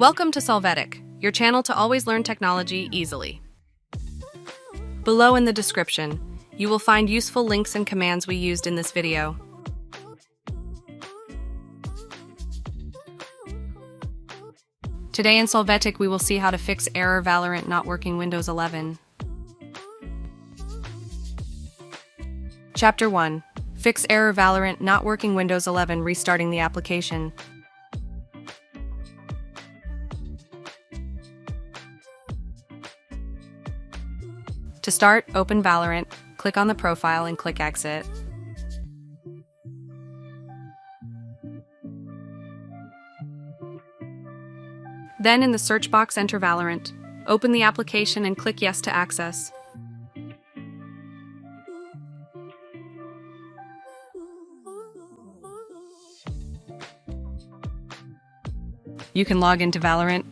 Welcome to Solvetic, your channel to always learn technology easily. Below in the description, you will find useful links and commands we used in this video. Today in Solvetic, we will see how to fix error Valorant not working Windows 11. Chapter 1. Fix error Valorant not working Windows 11 restarting the application. To start, open Valorant, click on the profile and click Exit. Then in the search box enter Valorant. Open the application and click Yes to access. You can log into Valorant.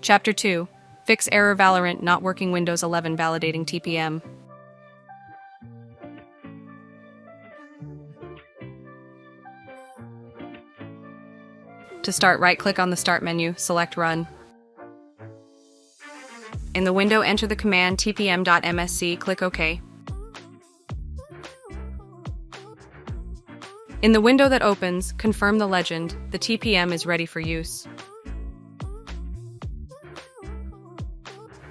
Chapter 2. Fix error Valorant not working Windows 11 validating TPM. To start, right-click on the Start menu, select Run. In the window, enter the command tpm.msc, click OK. In the window that opens, confirm the legend, the TPM is ready for use.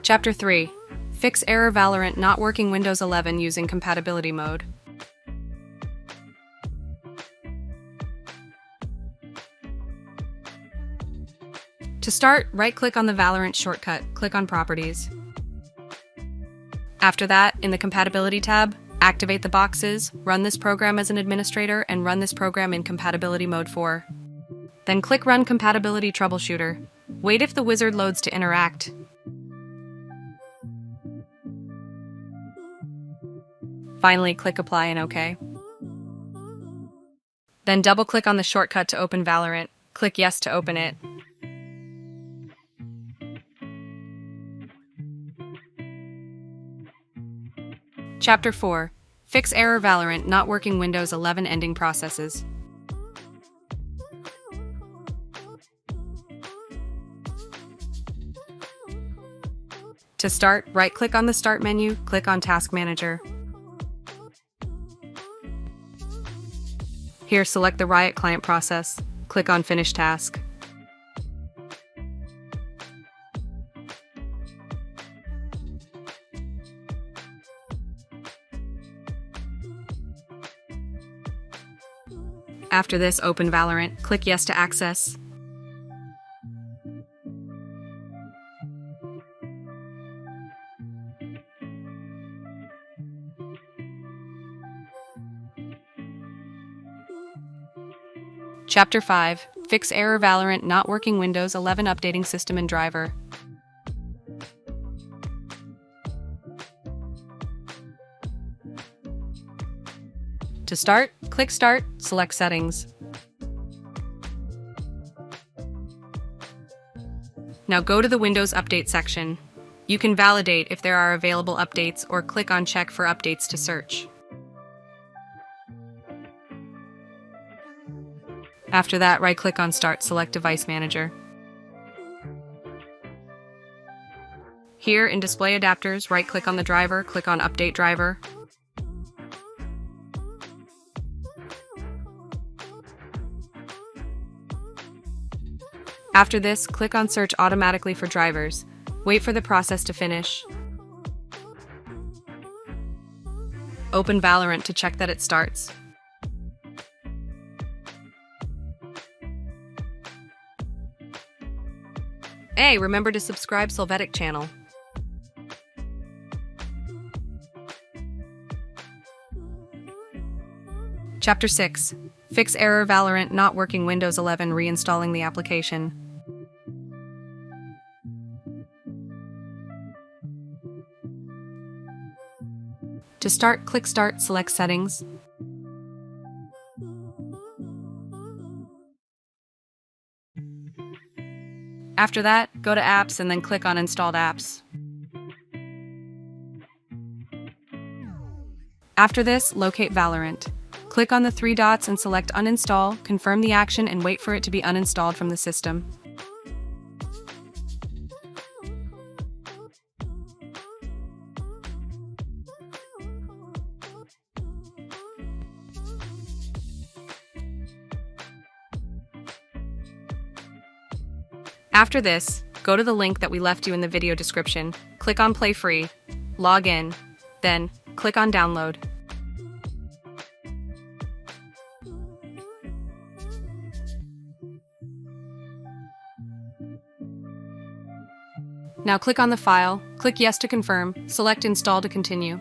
Chapter 3. Fix error Valorant not working Windows 11 using compatibility mode. To start, right-click on the Valorant shortcut, click on Properties. After that, in the Compatibility tab, activate the boxes, run this program as an administrator, and run this program in Compatibility Mode 4. Then click Run Compatibility Troubleshooter. Wait if the wizard loads to interact. Finally, click Apply and OK. Then double-click on the shortcut to open Valorant. Click Yes to open it. Chapter 4. Fix error Valorant not working Windows 11 ending processes. To start, right-click on the Start menu, click on Task Manager. Here, select the Riot Client process. Click on Finish Task. After this, open Valorant. Click Yes to access. Chapter 5. Fix error Valorant not working Windows 11 updating system and driver. To start, click Start, select Settings. Now go to the Windows Update section. You can validate if there are available updates or click on Check for updates to search. After that, right-click on Start, select Device Manager. Here, in Display Adapters, right-click on the driver, click on Update Driver. After this, click on Search automatically for drivers. Wait for the process to finish. Open Valorant to check that it starts. Hey, remember to subscribe Solvetic channel. Chapter 6. Fix error Valorant not working Windows 11 reinstalling the application. To start, click Start, select Settings. After that, go to Apps and then click on Installed Apps. After this, locate Valorant. Click on the three dots and select Uninstall, confirm the action, and wait for it to be uninstalled from the system. After this, go to the link that we left you in the video description, click on Play Free, log in, then click on Download. Now click on the file, click Yes to confirm, select Install to continue.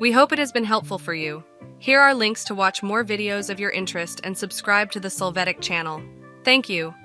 We hope it has been helpful for you. Here are links to watch more videos of your interest and subscribe to the Solvetic channel. Thank you.